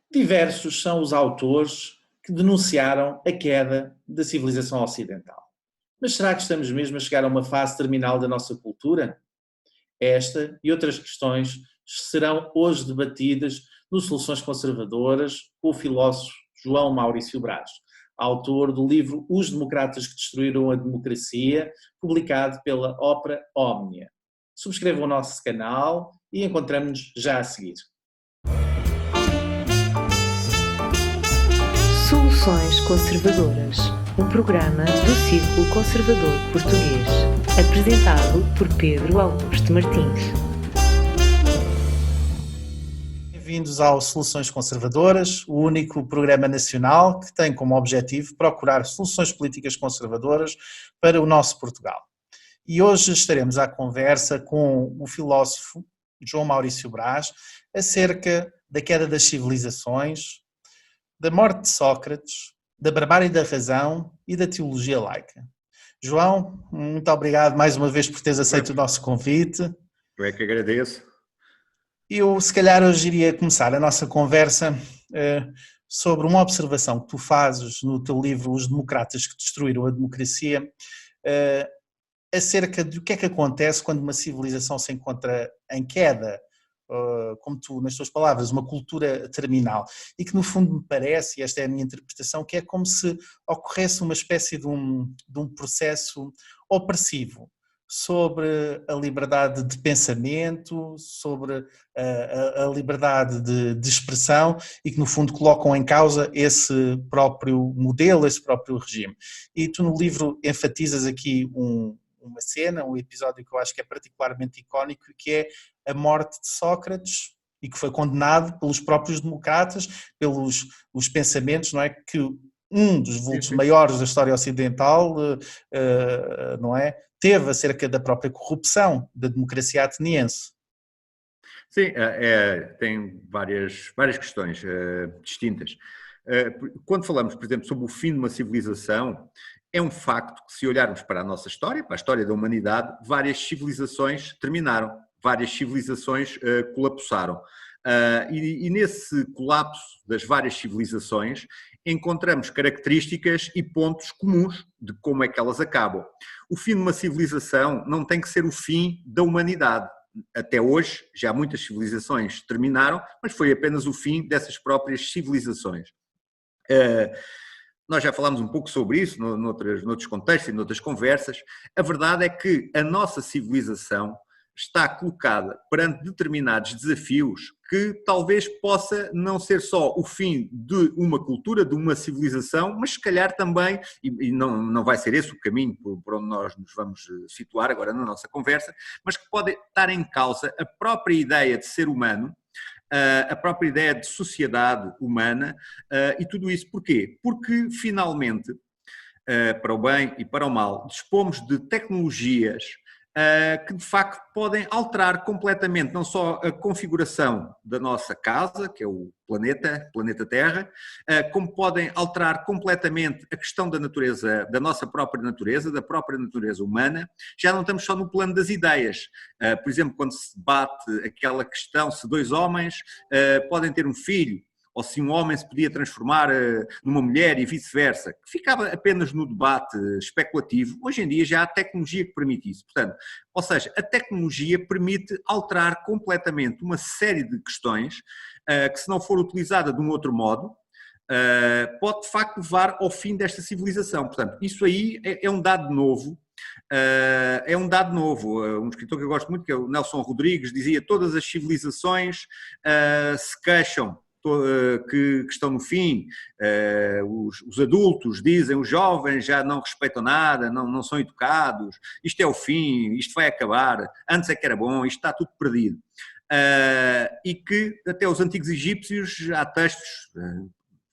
Diversos são os autores que denunciaram a queda da civilização ocidental. Mas será que estamos mesmo a chegar a uma fase terminal da nossa cultura? Esta e outras questões serão hoje debatidas no Soluções Conservadoras com o filósofo João Maurício Braz, autor do livro Os Democratas que Destruíram a Democracia, publicado pela Opera Omnia. Subscrevam o nosso canal e encontramos-nos já a seguir. Soluções Conservadoras, um programa do Círculo Conservador Português, apresentado por Pedro Augusto Martins. Bem-vindos ao Soluções Conservadoras, o único programa nacional que tem como objetivo procurar soluções políticas conservadoras para o nosso Portugal. E hoje estaremos à conversa com o filósofo João Maurício Braz acerca da queda das civilizações, da morte de Sócrates, da barbárie da razão e da teologia laica. João, muito obrigado mais uma vez por teres aceito o nosso convite. Eu é que agradeço. Eu, se calhar, hoje iria começar a nossa conversa sobre uma observação que tu fazes no teu livro Os Democratas que Destruíram a Democracia, acerca do que é que acontece quando uma civilização se encontra em queda, como tu, nas tuas palavras, uma cultura terminal, e que no fundo me parece, e esta é a minha interpretação, que é como se ocorresse uma espécie de um processo opressivo sobre a liberdade de pensamento, sobre a liberdade de expressão, e que no fundo colocam em causa esse próprio modelo, esse próprio regime. E tu no livro enfatizas aqui uma cena, um episódio que eu acho que é particularmente icónico, que é a morte de Sócrates, e que foi condenado pelos próprios democratas, pelos os pensamentos, não é, que um dos vultos maiores da história ocidental, não é, teve acerca da própria corrupção da democracia ateniense. Sim, tem várias questões distintas. Quando falamos, por exemplo, sobre o fim de uma civilização, é um facto que, se olharmos para a nossa história, para a história da humanidade, várias civilizações terminaram, várias civilizações colapsaram. E nesse colapso das várias civilizações encontramos características e pontos comuns de como é que elas acabam. O fim de uma civilização não tem que ser o fim da humanidade. Até hoje, já muitas civilizações terminaram, mas foi apenas o fim dessas próprias civilizações. Nós já falámos um pouco sobre isso noutros contextos e noutras conversas. A verdade é que a nossa civilização está colocada perante determinados desafios que talvez possa não ser só o fim de uma cultura, de uma civilização, mas se calhar também, e não vai ser esse o caminho por onde nós nos vamos situar agora na nossa conversa, mas que pode estar em causa a própria ideia de ser humano, a própria ideia de sociedade humana, e tudo isso porquê? Porque finalmente, para o bem e para o mal, dispomos de tecnologias que de facto podem alterar completamente não só a configuração da nossa casa, que é o planeta Terra, como podem alterar completamente a questão da natureza, da nossa própria natureza, da própria natureza humana. Já não estamos só no plano das ideias. Por exemplo, quando se debate aquela questão se dois homens podem ter um filho, ou se um homem se podia transformar numa mulher e vice-versa, que ficava apenas no debate especulativo. Hoje em dia já há tecnologia que permite isso. Portanto, ou seja, a tecnologia permite alterar completamente uma série de questões que, se não for utilizada de um outro modo, pode de facto levar ao fim desta civilização. Portanto, isso aí é um dado novo. Um escritor que eu gosto muito, que é o Nelson Rodrigues, dizia: todas as civilizações se queixam que estão no fim, os adultos dizem, os jovens já não respeitam nada, não são educados, isto é o fim, isto vai acabar, antes é que era bom, isto está tudo perdido. E que até os antigos egípcios há textos,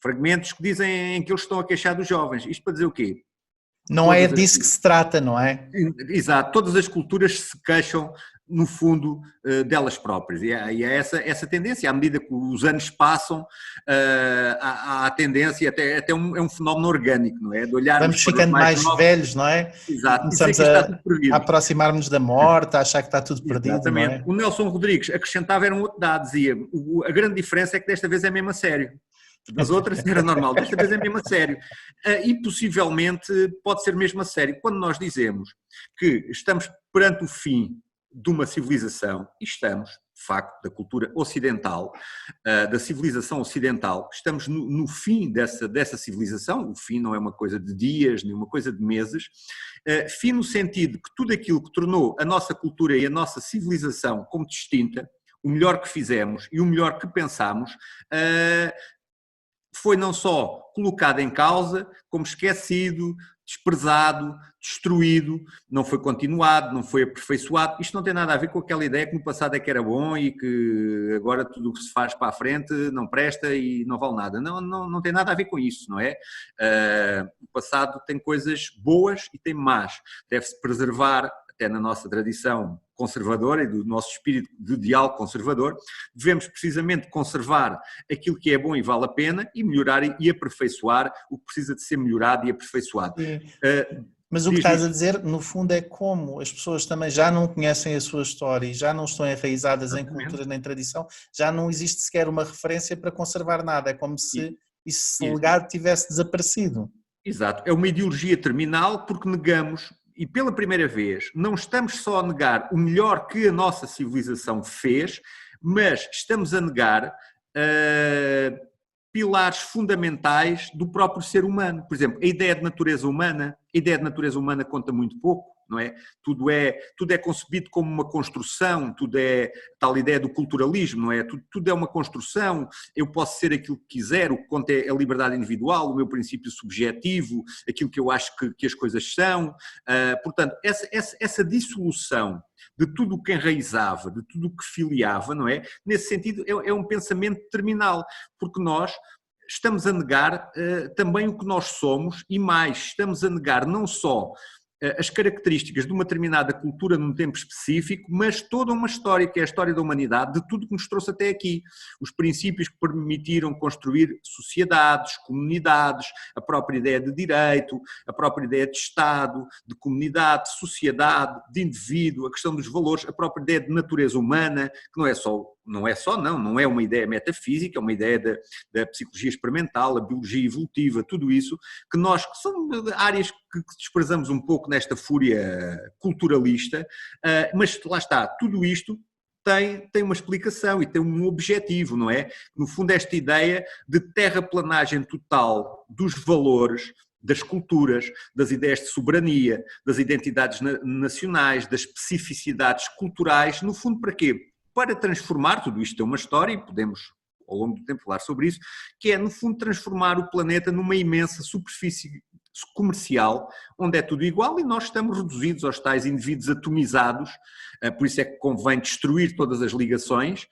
fragmentos que dizem que eles estão a queixar dos jovens. Isto para dizer o quê? Não é disso que se trata, não é? Exato, todas as culturas se queixam, no fundo, delas próprias. E há essa tendência, à medida que os anos passam, há a tendência, até é um fenómeno orgânico, não é? De olharmos, vamos ficando mais velhos, não é? Exato. Começamos a aproximar-nos da morte, a achar que está tudo perdido. Exatamente. Não é? O Nelson Rodrigues acrescentava, era um outro dado, dizia: a grande diferença é que desta vez é mesmo a sério. Das outras era normal, desta vez é mesmo a sério. E possivelmente pode ser mesmo a sério. Quando nós dizemos que estamos perante o fim de uma civilização, e estamos, de facto, da cultura ocidental, da civilização ocidental, estamos no fim dessa civilização, o fim não é uma coisa de dias, nem uma coisa de meses, fim no sentido que tudo aquilo que tornou a nossa cultura e a nossa civilização como distinta, o melhor que fizemos e o melhor que pensámos, foi não só colocado em causa, como esquecido, desprezado, destruído, não foi continuado, não foi aperfeiçoado. Isto não tem nada a ver com aquela ideia que no passado é que era bom e que agora tudo o que se faz para a frente não presta e não vale nada. Não tem nada a ver com isso, não é? O passado tem coisas boas e tem más. Deve-se preservar, até na nossa tradição conservadora e do nosso espírito de diálogo conservador, devemos precisamente conservar aquilo que é bom e vale a pena e melhorar e aperfeiçoar o que precisa de ser melhorado e aperfeiçoado. Mas o que estás a dizer, no fundo, é como as pessoas também já não conhecem a sua história e já não estão enraizadas em cultura nem tradição, já não existe sequer uma referência para conservar nada, é como se esse legado tivesse desaparecido. Exato, é uma ideologia terminal porque negamos. E pela primeira vez, não estamos só a negar o melhor que a nossa civilização fez, mas estamos a negar pilares fundamentais do próprio ser humano. Por exemplo, a ideia de natureza humana conta muito pouco, não é? Tudo é concebido como uma construção, tudo é tal ideia do culturalismo, não é? Tudo é uma construção, eu posso ser aquilo que quiser, o que conta é a liberdade individual, o meu princípio subjetivo, aquilo que eu acho que as coisas são. Portanto, essa dissolução de tudo o que enraizava, de tudo o que filiava, não é? Nesse sentido, é um pensamento terminal, porque nós estamos a negar também o que nós somos e mais, estamos a negar não só as características de uma determinada cultura num tempo específico, mas toda uma história, que é a história da humanidade, de tudo que nos trouxe até aqui. Os princípios que permitiram construir sociedades, comunidades, a própria ideia de direito, a própria ideia de Estado, de comunidade, de sociedade, de indivíduo, a questão dos valores, a própria ideia de natureza humana, que não é uma ideia metafísica, é uma ideia da psicologia experimental, a biologia evolutiva, tudo isso, que são áreas que desprezamos um pouco nesta fúria culturalista, mas lá está, tudo isto tem uma explicação e tem um objetivo, não é? No fundo, esta ideia de terraplanagem total dos valores, das culturas, das ideias de soberania, das identidades nacionais, das especificidades culturais, no fundo para quê? Para transformar, tudo isto é uma história e podemos ao longo do tempo falar sobre isso, que é no fundo transformar o planeta numa imensa superfície comercial, onde é tudo igual e nós estamos reduzidos aos tais indivíduos atomizados, por isso é que convém destruir todas as ligações,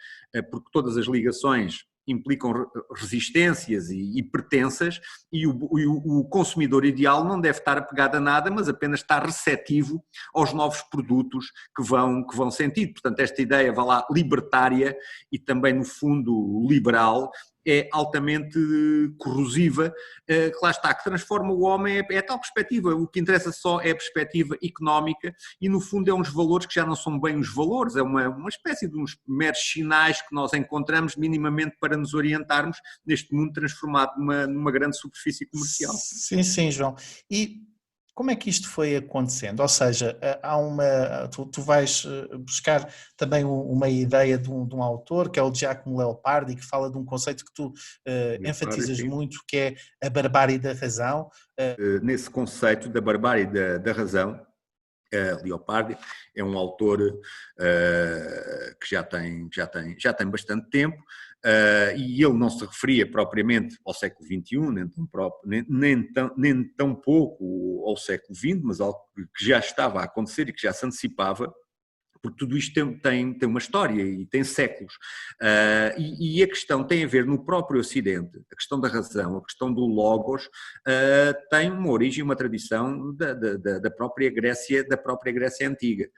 porque todas as ligações implicam resistências e pertenças e o consumidor ideal não deve estar apegado a nada, mas apenas estar receptivo aos novos produtos que vão sentir. Portanto, esta ideia, vá lá, libertária e também no fundo liberal, é altamente corrosiva, que lá está, que transforma o homem, é tal perspectiva, o que interessa só é a perspectiva económica e no fundo é uns valores que já não são bem os valores, é uma espécie de uns meros sinais que nós encontramos minimamente para nos orientarmos neste mundo transformado numa grande superfície comercial. Sim, João. E como é que isto foi acontecendo? Ou seja, tu vais buscar também uma ideia de um autor, que é o Giacomo Leopardi, que fala de um conceito que tu enfatizas muito, que é a barbárie da razão. Nesse conceito da barbárie da razão, Leopardi é um autor que já tem bastante tempo, e ele não se referia propriamente ao século XXI, nem tão pouco ao século XX, mas algo que já estava a acontecer e que já se antecipava, porque tudo isto tem uma história e tem séculos. E a questão tem a ver no próprio Ocidente, a questão da razão, a questão do logos, tem uma origem, uma tradição da própria Grécia Antiga.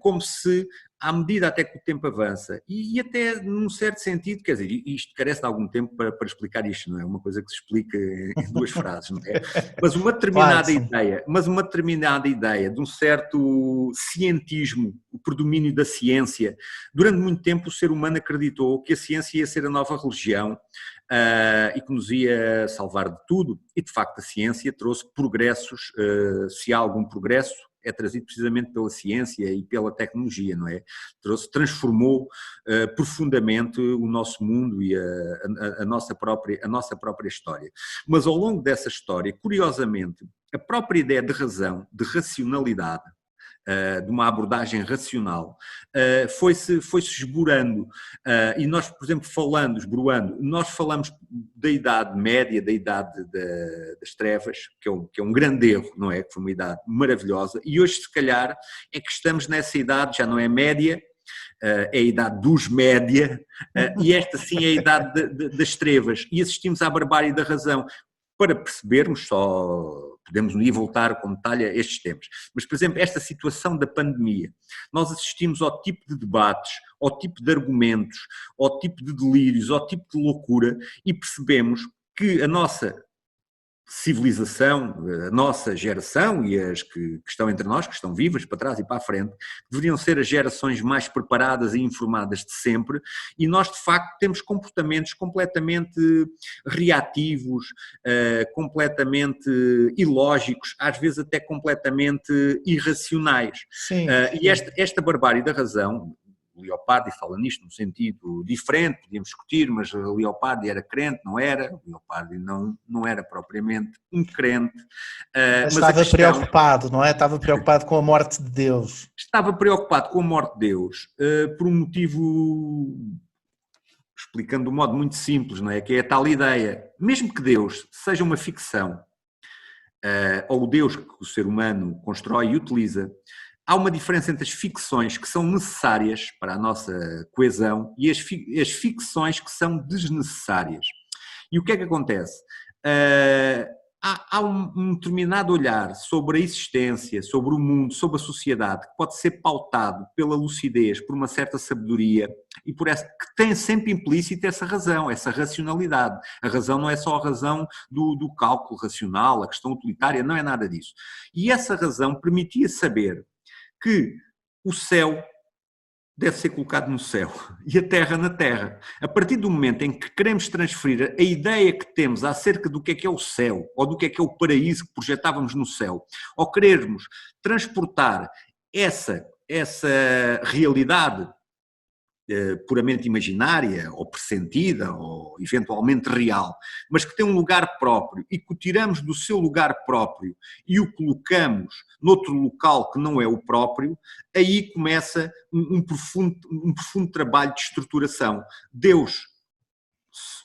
Como se à medida até que o tempo avança, e até num certo sentido, quer dizer, isto carece de algum tempo para explicar isto, não é uma coisa que se explica em 2 frases, não é? Mas uma determinada ideia de um certo cientismo, o predomínio da ciência. Durante muito tempo o ser humano acreditou que a ciência ia ser a nova religião, e que nos ia salvar de tudo, e de facto a ciência trouxe progressos, se há algum progresso, é trazido precisamente pela ciência e pela tecnologia, não é? Transformou profundamente o nosso mundo e a nossa própria história. Mas ao longo dessa história, curiosamente, a própria ideia de razão, de racionalidade, de uma abordagem racional, foi-se esborando. E nós, por exemplo, nós falamos da Idade Média, da Idade das Trevas, que é um grande erro, não é? Que foi uma idade maravilhosa, e hoje, se calhar, é que estamos nessa idade, já não é média, é a idade dos média, e esta sim é a idade das trevas, e assistimos à barbárie da razão. Para percebermos, só podemos ir voltar com detalhe a estes temas. Mas, por exemplo, esta situação da pandemia, nós assistimos ao tipo de debates, ao tipo de argumentos, ao tipo de delírios, ao tipo de loucura, e percebemos que a nossa civilização, a nossa geração e as que estão entre nós, que estão vivas para trás e para a frente, deveriam ser as gerações mais preparadas e informadas de sempre, e nós de facto temos comportamentos completamente reativos, completamente ilógicos, às vezes até completamente irracionais. Sim. E esta barbárie da razão, Leopardi fala nisto num sentido diferente, podíamos discutir, mas Leopardi era crente, não era? Leopardi não era propriamente um crente. Mas estava preocupado, não é? Estava preocupado com a morte de Deus. Estava preocupado com a morte de Deus, por um motivo, explicando de um modo muito simples, não é? Que é a tal ideia, mesmo que Deus seja uma ficção, ou o Deus que o ser humano constrói e utiliza, há uma diferença entre as ficções que são necessárias para a nossa coesão e as ficções que são desnecessárias. E o que é que acontece? Há um determinado olhar sobre a existência, sobre o mundo, sobre a sociedade, que pode ser pautado pela lucidez, por uma certa sabedoria, e por essa, que tem sempre implícita essa razão, essa racionalidade. A razão não é só a razão do cálculo racional, a questão utilitária, não é nada disso. E essa razão permitia saber que o céu deve ser colocado no céu e a terra na terra. A partir do momento em que queremos transferir a ideia que temos acerca do que é o céu, ou do que é o paraíso que projetávamos no céu, ou querermos transportar essa realidade puramente imaginária, ou pressentida, ou eventualmente real, mas que tem um lugar próprio, e que o tiramos do seu lugar próprio e o colocamos noutro local que não é o próprio, aí começa um profundo trabalho de estruturação. Deus,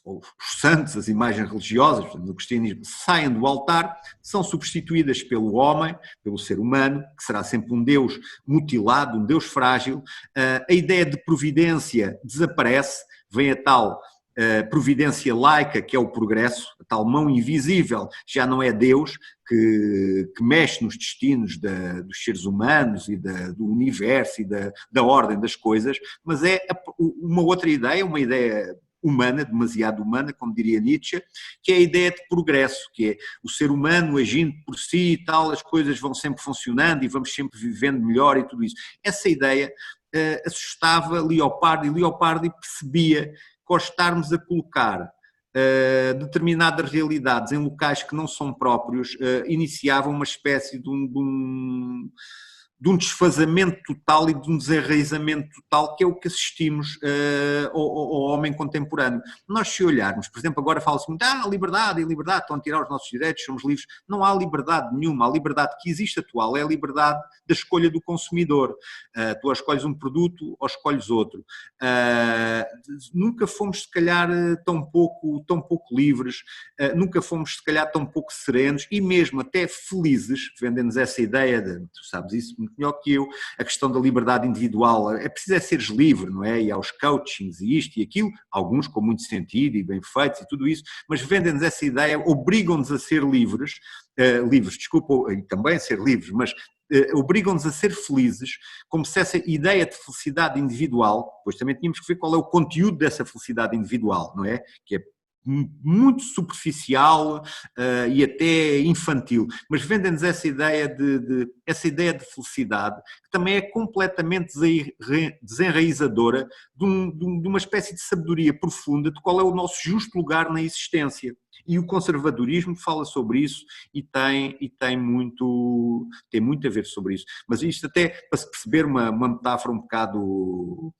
ou os santos, as imagens religiosas no cristianismo, saem do altar, são substituídas pelo homem, pelo ser humano, que será sempre um Deus mutilado, um Deus frágil. A ideia de providência desaparece, vem a tal providência laica, que é o progresso, a tal mão invisível, já não é Deus que mexe nos destinos dos seres humanos e do universo e da ordem das coisas, mas é uma outra ideia, uma ideia humana, demasiado humana, como diria Nietzsche, que é a ideia de progresso, que é o ser humano agindo por si e tal, as coisas vão sempre funcionando e vamos sempre vivendo melhor e tudo isso. Essa ideia assustava Leopardi, e Leopardi percebia que ao estarmos a colocar determinadas realidades em locais que não são próprios, iniciava uma espécie de um desfazamento total e de um desenraizamento total, que é o que assistimos ao homem contemporâneo. Nós, se olharmos, por exemplo, agora fala-se muito, liberdade, estão a tirar os nossos direitos, somos livres. Não há liberdade nenhuma. A liberdade que existe atual é a liberdade da escolha do consumidor. Tu ou escolhes um produto ou escolhes outro. Nunca fomos, se calhar, tão pouco livres, nunca fomos, se calhar, tão pouco serenos e mesmo até felizes, vendendo-nos essa ideia tu sabes isso muito melhor que eu, a questão da liberdade individual, é preciso seres livre, não é? E aos coachings e isto e aquilo, alguns com muito sentido e bem feitos e tudo isso, mas vendem-nos essa ideia, obrigam-nos a ser livres, desculpa, e também a ser livres, mas obrigam-nos a ser felizes, como se essa ideia de felicidade individual, pois também tínhamos que ver qual é o conteúdo dessa felicidade individual, não é? Que é muito superficial e até infantil, mas vendem-nos essa ideia de felicidade, que também é completamente desenraizadora de uma espécie de sabedoria profunda de qual é o nosso justo lugar na existência. E o conservadorismo fala sobre isso e tem muito a ver sobre isso. Mas isto até, para se perceber uma metáfora um bocado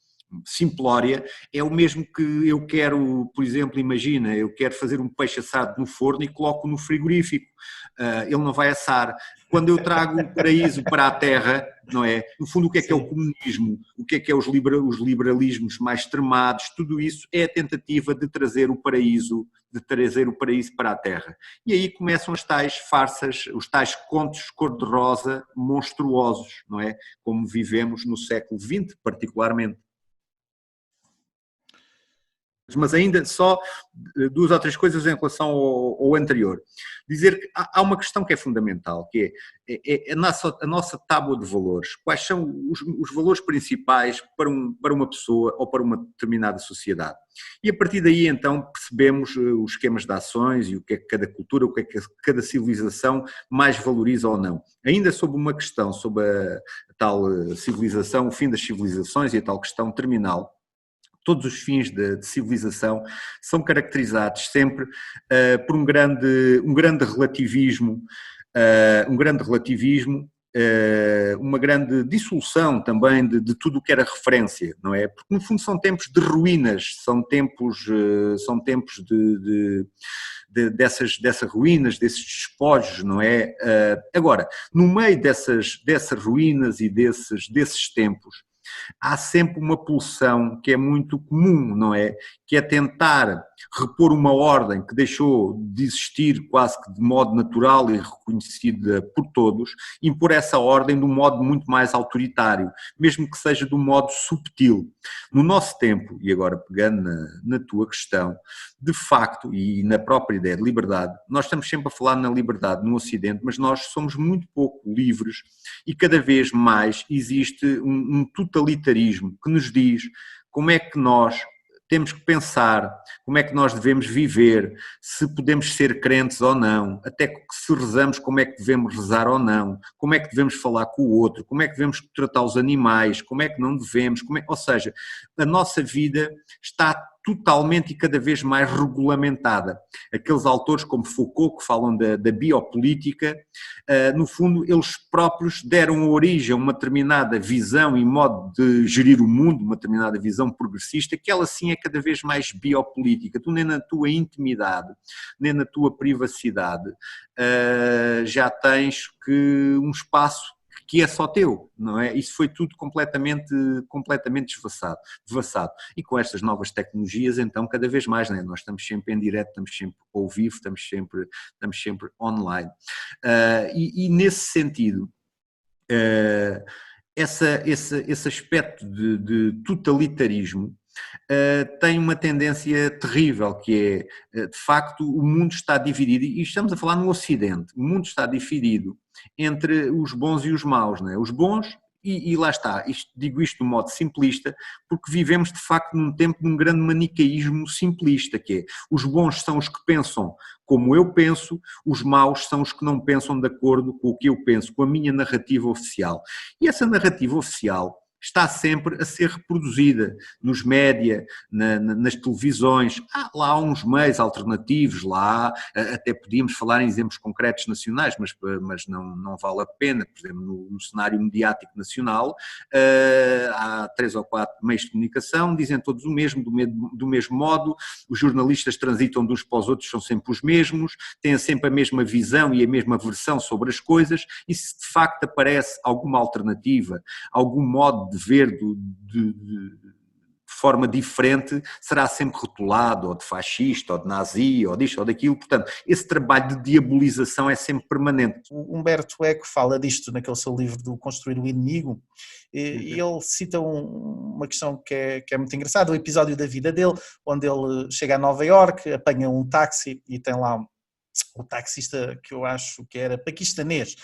simplória, é o mesmo que eu quero, por exemplo, imagina, eu quero fazer um peixe assado no forno e coloco no frigorífico, ele não vai assar. Quando eu trago o paraíso para a terra, não é? No fundo, o que é o comunismo, o que é os liberalismos mais extremados, tudo isso é a tentativa de trazer o paraíso para a terra. E aí começam as tais farsas, os tais contos cor-de-rosa monstruosos, não é? Como vivemos no século XX, particularmente. Mas ainda só 2 ou 3 coisas em relação ao anterior. Dizer que há uma questão que é fundamental, que é a nossa tábua de valores. Quais são os valores principais para uma pessoa ou para uma determinada sociedade? E a partir daí então percebemos os esquemas de ações e o que é que cada cultura, o que é que cada civilização mais valoriza ou não. Ainda sobre uma questão, sobre a tal civilização, o fim das civilizações e a tal questão terminal, todos os fins de civilização são caracterizados sempre por um grande relativismo, uma grande dissolução também de tudo o que era referência, não é? Porque no fundo são tempos de ruínas, são tempos dessas ruínas, desses despojos, não é? Agora, no meio dessas ruínas e desses tempos, há sempre uma pulsão que é muito comum, não é? Que é tentar repor uma ordem que deixou de existir quase que de modo natural e reconhecida por todos, impor essa ordem de um modo muito mais autoritário, mesmo que seja de um modo subtil. No nosso tempo, e agora pegando na tua questão, de facto, e na própria ideia de liberdade, nós estamos sempre a falar na liberdade no Ocidente, mas nós somos muito pouco livres e cada vez mais existe um totalitarismo que nos diz como é que nós temos que pensar, como é que nós devemos viver, se podemos ser crentes ou não, até que se rezamos como é que devemos rezar ou não, como é que devemos falar com o outro, como é que devemos tratar os animais, como é que não devemos, ou seja, a nossa vida está totalmente e cada vez mais regulamentada. Aqueles autores como Foucault que falam da biopolítica, no fundo eles próprios deram origem a uma determinada visão e modo de gerir o mundo, uma determinada visão progressista, que ela sim é cada vez mais biopolítica. Tu nem na tua intimidade, nem na tua privacidade já tens que um espaço que é só teu, não é? Isso foi tudo completamente devassado. E com estas novas tecnologias, então, cada vez mais, não é? Nós estamos sempre em direto, estamos sempre ao vivo, estamos sempre online. E nesse sentido, esse aspecto de totalitarismo tem uma tendência terrível, que é, de facto, o mundo está dividido, e estamos a falar no Ocidente, o mundo está dividido entre os bons e os maus, não é? Os bons, e lá está, digo isto de um modo simplista, porque vivemos de facto num tempo de um grande manicaísmo simplista, que é, os bons são os que pensam como eu penso, os maus são os que não pensam de acordo com o que eu penso, com a minha narrativa oficial. E essa narrativa oficial está sempre a ser reproduzida nos média, nas televisões. Lá há uns meios alternativos, lá até podíamos falar em exemplos concretos nacionais, mas não vale a pena. Por exemplo, no cenário mediático nacional, há 3 ou 4 meios de comunicação, dizem todos o mesmo, do mesmo modo, os jornalistas transitam de uns para os outros, são sempre os mesmos, têm sempre a mesma visão e a mesma versão sobre as coisas, e se de facto aparece alguma alternativa, algum modo de ver de forma diferente, será sempre rotulado, ou de fascista, ou de nazi, ou disto, ou daquilo. Portanto, esse trabalho de diabolização é sempre permanente. O Humberto Eco fala disto naquele seu livro do Construir o Inimigo, e ele cita uma questão que é muito engraçada, o episódio da vida dele, onde ele chega a Nova Iorque, apanha um táxi e tem lá o taxista que eu acho que era paquistanês,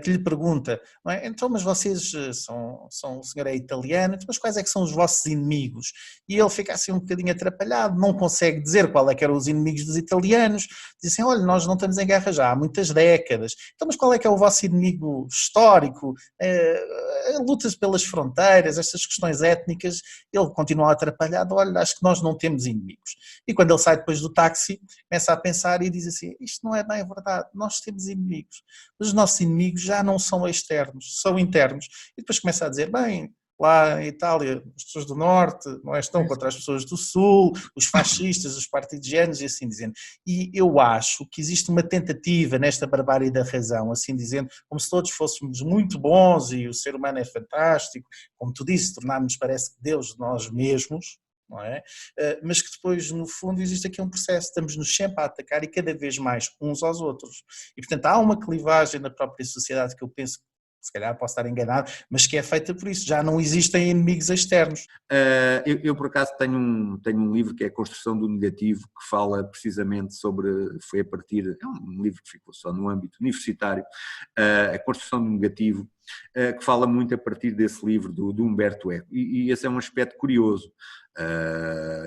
que lhe pergunta, não é? Então, mas vocês o senhor é italiano, mas quais é que são os vossos inimigos? E ele fica assim um bocadinho atrapalhado, não consegue dizer qual é que eram os inimigos dos italianos, diz assim, olha, nós não estamos em guerra já há muitas décadas, então mas qual é que é o vosso inimigo histórico? Lutas pelas fronteiras, estas questões étnicas, ele continua atrapalhado, olha, acho que nós não temos inimigos. E quando ele sai depois do táxi, começa a pensar e diz assim, isto não é bem verdade, nós temos inimigos, mas os nossos inimigos já não são externos, são internos. E depois começa a dizer, bem, lá em Itália, as pessoas do Norte não estão contra as pessoas do Sul, os fascistas, os partidianos e assim dizendo. E eu acho que existe uma tentativa nesta barbárie da razão, assim dizendo, como se todos fôssemos muito bons e o ser humano é fantástico, como tu disse, tornarmos parece que Deus de nós mesmos, não é? Mas que depois, no fundo, existe aqui um processo, estamos-nos sempre a atacar e cada vez mais uns aos outros. E, portanto, há uma clivagem na própria sociedade que eu penso que, se calhar posso estar enganado, mas que é feita por isso. Já não existem inimigos externos. Eu por acaso, tenho um livro que é A Construção do Negativo, que fala precisamente sobre, foi a partir, é um livro que ficou só no âmbito universitário, A Construção do Negativo, que fala muito a partir desse livro do Humberto Eco. E esse é um aspecto curioso.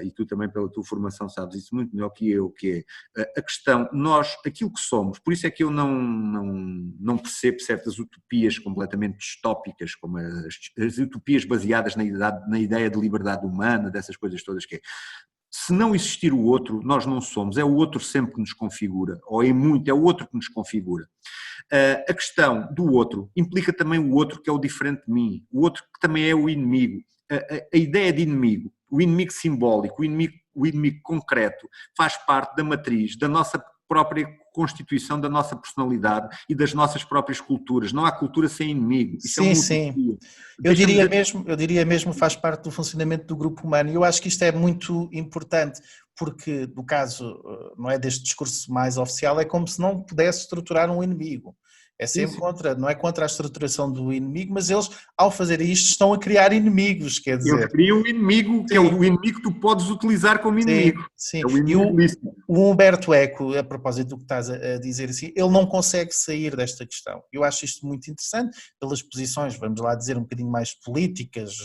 E tu também pela tua formação sabes isso muito melhor que eu, que é a questão, nós, aquilo que somos, por isso é que eu não percebo certas utopias completamente distópicas, como as utopias baseadas na ideia de liberdade humana, dessas coisas todas que é. Se não existir o outro, nós não somos, é o outro sempre que nos configura, ou é muito, é o outro que nos configura. A questão do outro implica também o outro que é o diferente de mim, o outro que também é o inimigo. A ideia de inimigo, o inimigo simbólico, o inimigo concreto, faz parte da matriz da nossa própria constituição, da nossa personalidade e das nossas próprias culturas. Não há cultura sem inimigo. Isso sim, sim. Eu diria mesmo faz parte do funcionamento do grupo humano e eu acho que isto é muito importante porque, no caso, não é deste discurso mais oficial, é como se não pudesse estruturar um inimigo. É sempre contra, não é contra a estruturação do inimigo, mas eles, ao fazer isto, estão a criar inimigos, quer dizer. Eles criam um inimigo, que é o inimigo que tu podes utilizar como inimigo. Sim. É o inimigo o Humberto Eco, a propósito do que estás a dizer assim, ele não consegue sair desta questão. Eu acho isto muito interessante, pelas posições, vamos lá dizer, um bocadinho mais políticas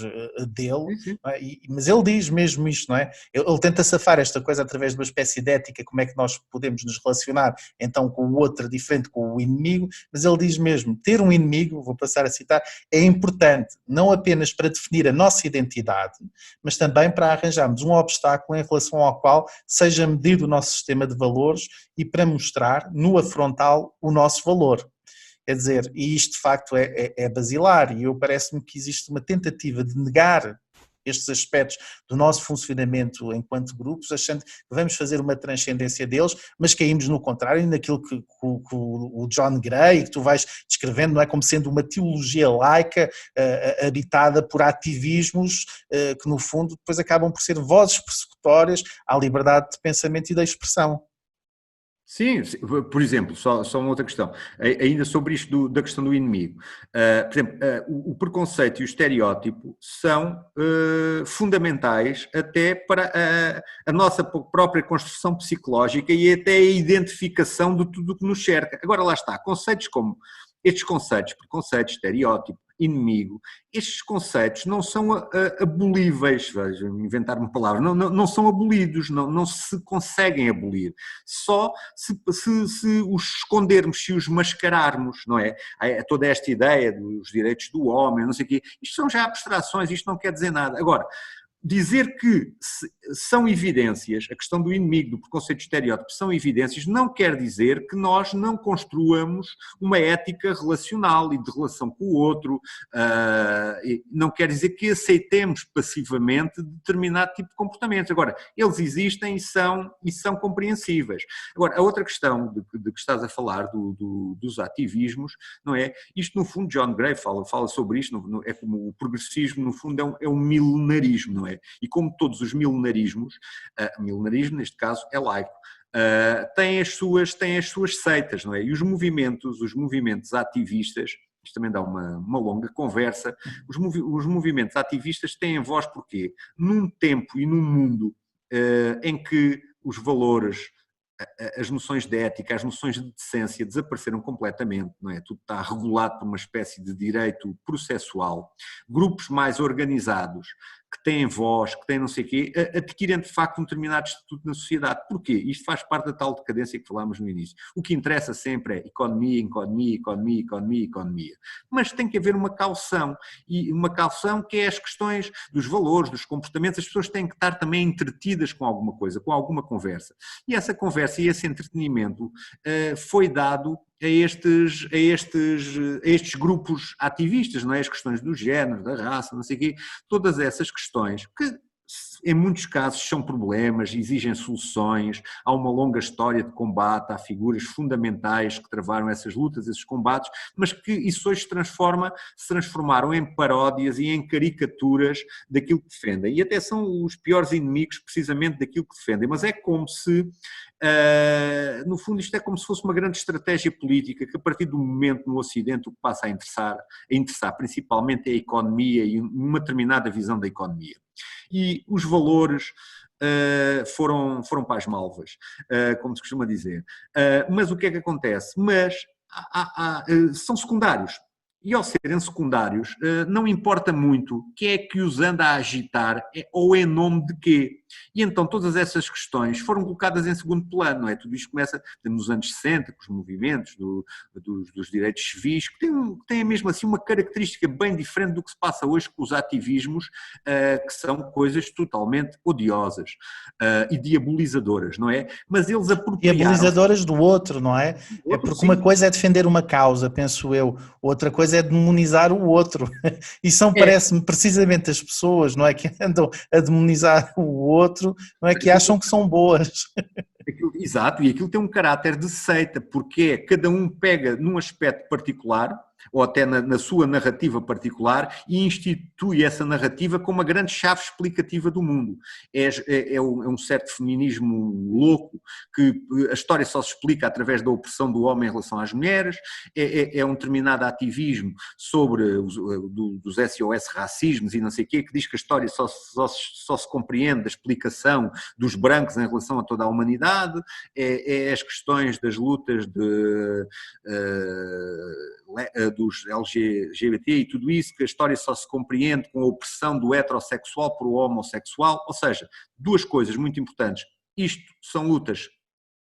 dele, sim. Não é? Mas ele diz mesmo isto, não é? Ele tenta safar esta coisa através de uma espécie de ética, como é que nós podemos nos relacionar então com o outro diferente, com o inimigo, mas ele diz mesmo, ter um inimigo, vou passar a citar, é importante, não apenas para definir a nossa identidade, mas também para arranjarmos um obstáculo em relação ao qual seja medido o nosso sistema de valores e para mostrar, no afrontal, o nosso valor. Quer dizer, e isto de facto é basilar, e eu parece-me que existe uma tentativa de negar estes aspectos do nosso funcionamento enquanto grupos, achando que vamos fazer uma transcendência deles, mas caímos no contrário, naquilo que o John Gray, que tu vais descrevendo, não é, como sendo uma teologia laica habitada por ativismos que no fundo depois acabam por ser vozes persecutórias à liberdade de pensamento e de expressão. Sim, por exemplo, só uma outra questão, ainda sobre isto da questão do inimigo. Por exemplo, o preconceito e o estereótipo são fundamentais até para a nossa própria construção psicológica e até a identificação de tudo o que nos cerca. Agora lá está, conceitos como estes conceitos, preconceito, estereótipo, inimigo, estes conceitos não são abolíveis, vou inventar uma palavra, não são abolidos, não se conseguem abolir, só se os escondermos, se os mascararmos, não é? Toda esta ideia dos direitos do homem, não sei o quê, isto são já abstrações, isto não quer dizer nada. Agora, dizer que são evidências, a questão do inimigo, do preconceito estereótipo são evidências, não quer dizer que nós não construamos uma ética relacional e de relação com o outro, não quer dizer que aceitemos passivamente determinado tipo de comportamentos. Agora, eles existem e são compreensíveis. Agora, a outra questão de que estás a falar, dos ativismos, não é? Isto, no fundo, John Gray fala sobre isto, é como o progressismo, no fundo, é um milenarismo, não é? E como todos os milenarismos, milenarismo neste caso é laico, têm as suas seitas, não é? E os movimentos ativistas, isto também dá uma longa conversa, os movimentos ativistas têm voz porquê? Num tempo e num mundo em que os valores as noções de ética, as noções de decência desapareceram completamente, não é? Tudo está regulado por uma espécie de direito processual. Grupos mais organizados, que têm voz, que têm não sei o quê, adquirem de facto um determinado estatuto na sociedade. Porquê? Isto faz parte da tal decadência que falámos no início. O que interessa sempre é economia, economia, economia, economia, economia. Mas tem que haver uma caução, e uma caução que é as questões dos valores, dos comportamentos. As pessoas têm que estar também entretidas com alguma coisa, com alguma conversa. E essa conversa e esse entretenimento foi dado a estes grupos ativistas, não é? As questões do género, da raça, não sei o quê, todas essas questões que em muitos casos são problemas, exigem soluções, há uma longa história de combate, há figuras fundamentais que travaram essas lutas, esses combates, mas que isso hoje se transformaram em paródias e em caricaturas daquilo que defendem. E até são os piores inimigos precisamente daquilo que defendem, mas é como se, no fundo, isto é como se fosse uma grande estratégia política que a partir do momento no Ocidente o que passa a interessar principalmente é a economia e uma determinada visão da economia. E os valores foram para as malvas, como se costuma dizer. Mas o que é que acontece? São secundários. E ao serem secundários, não importa muito quem é que os anda a agitar ou em nome de quê. E então todas essas questões foram colocadas em segundo plano, não é? Tudo isto começa nos anos 60, com os movimentos dos direitos civis, que têm mesmo assim uma característica bem diferente do que se passa hoje com os ativismos, que são coisas totalmente odiosas e diabolizadoras, não é? Mas eles apropriaram... Diabolizadoras do outro, não é? É porque uma coisa é defender uma causa, penso eu, outra coisa é demonizar o outro. E são, parece-me, precisamente as pessoas, não é, que andam a demonizar o outro, não é, que acham que são boas. Exato, e aquilo tem um caráter de seita, porque cada um pega num aspecto particular, ou até na sua narrativa particular, e institui essa narrativa como uma grande chave explicativa do mundo. É um certo feminismo louco, que a história só se explica através da opressão do homem em relação às mulheres, é um determinado ativismo sobre dos SOS racismos e não sei o quê, que diz que a história só se compreende da explicação dos brancos em relação a toda a humanidade, é as questões das lutas dos LGBT e tudo isso, que a história só se compreende com a opressão do heterossexual por o homossexual, ou seja, duas coisas muito importantes. Isto são lutas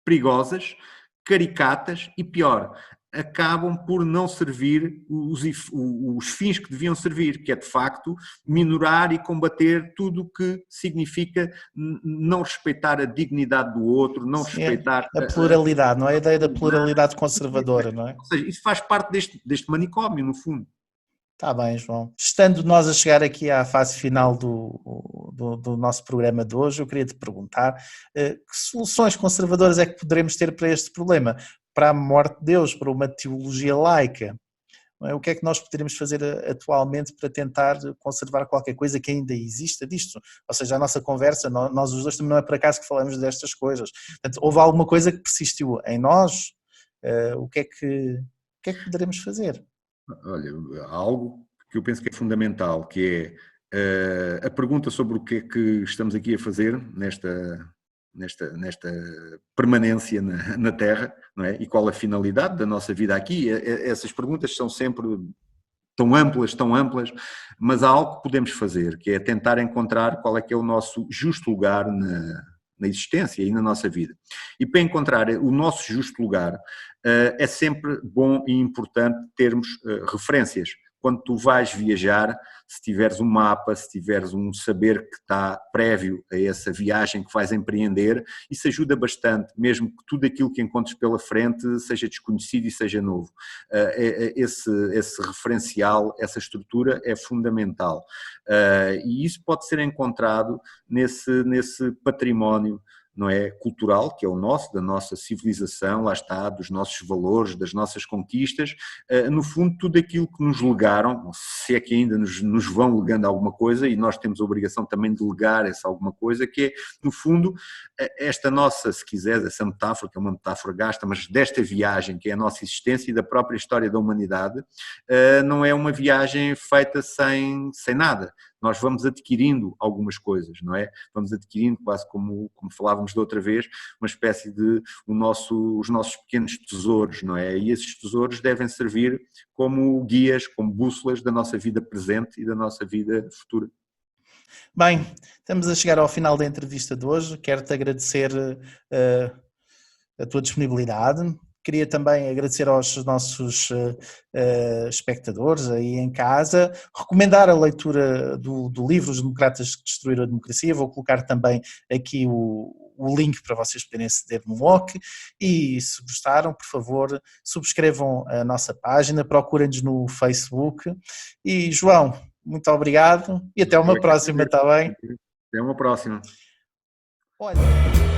perigosas, caricatas e pior, acabam por não servir os fins que deviam servir, que é de facto minorar e combater tudo o que significa não respeitar a dignidade do outro, não respeitar... A pluralidade, não é? A ideia da pluralidade conservadora, não é? Ou seja, isso faz parte deste manicômio, no fundo. Está bem, João. Estando nós a chegar aqui à fase final do nosso programa de hoje, eu queria te perguntar que soluções conservadoras é que poderemos ter para este problema? Para a morte de Deus, para uma teologia laica? Não é? O que é que nós poderíamos fazer atualmente para tentar conservar qualquer coisa que ainda exista disto? Ou seja, a nossa conversa, nós os dois também não é por acaso que falamos destas coisas. Portanto, houve alguma coisa que persistiu em nós? O que é que poderemos fazer? Olha, há algo que eu penso que é fundamental, que é a pergunta sobre o que é que estamos aqui a fazer nesta permanência na Terra, não é? E qual a finalidade da nossa vida aqui. Essas perguntas são sempre tão amplas, mas há algo que podemos fazer, que é tentar encontrar qual é que é o nosso justo lugar na existência e na nossa vida. E para encontrar o nosso justo lugar, é sempre bom e importante termos referências. Quando tu vais viajar, se tiveres um mapa, se tiveres um saber que está prévio a essa viagem que vais empreender, isso ajuda bastante, mesmo que tudo aquilo que encontres pela frente seja desconhecido e seja novo. Esse referencial, essa estrutura é fundamental. E isso pode ser encontrado nesse património, não é, cultural, que é o nosso, da nossa civilização, lá está, dos nossos valores, das nossas conquistas, no fundo tudo aquilo que nos legaram, se é que ainda nos vão legando alguma coisa, e nós temos a obrigação também de legar essa alguma coisa, que é, no fundo, esta nossa, se quiseres, essa metáfora, que é uma metáfora gasta, mas desta viagem, que é a nossa existência e da própria história da humanidade, não é uma viagem feita sem nada. nós vamos adquirindo algumas coisas, não é? Vamos adquirindo, quase como falávamos da outra vez, uma espécie de os nossos pequenos tesouros, não é? E esses tesouros devem servir como guias, como bússolas da nossa vida presente e da nossa vida futura. Bem, estamos a chegar ao final da entrevista de hoje. Quero-te agradecer a tua disponibilidade. Queria também agradecer aos nossos espectadores aí em casa, recomendar a leitura do livro Os Democratas que Destruíram a Democracia. Vou colocar também aqui o link para vocês poderem aceder no MOOC, e se gostaram, por favor, subscrevam a nossa página, procurem-nos no Facebook. E João, muito obrigado e até uma próxima, está bem? Até uma próxima. Olha.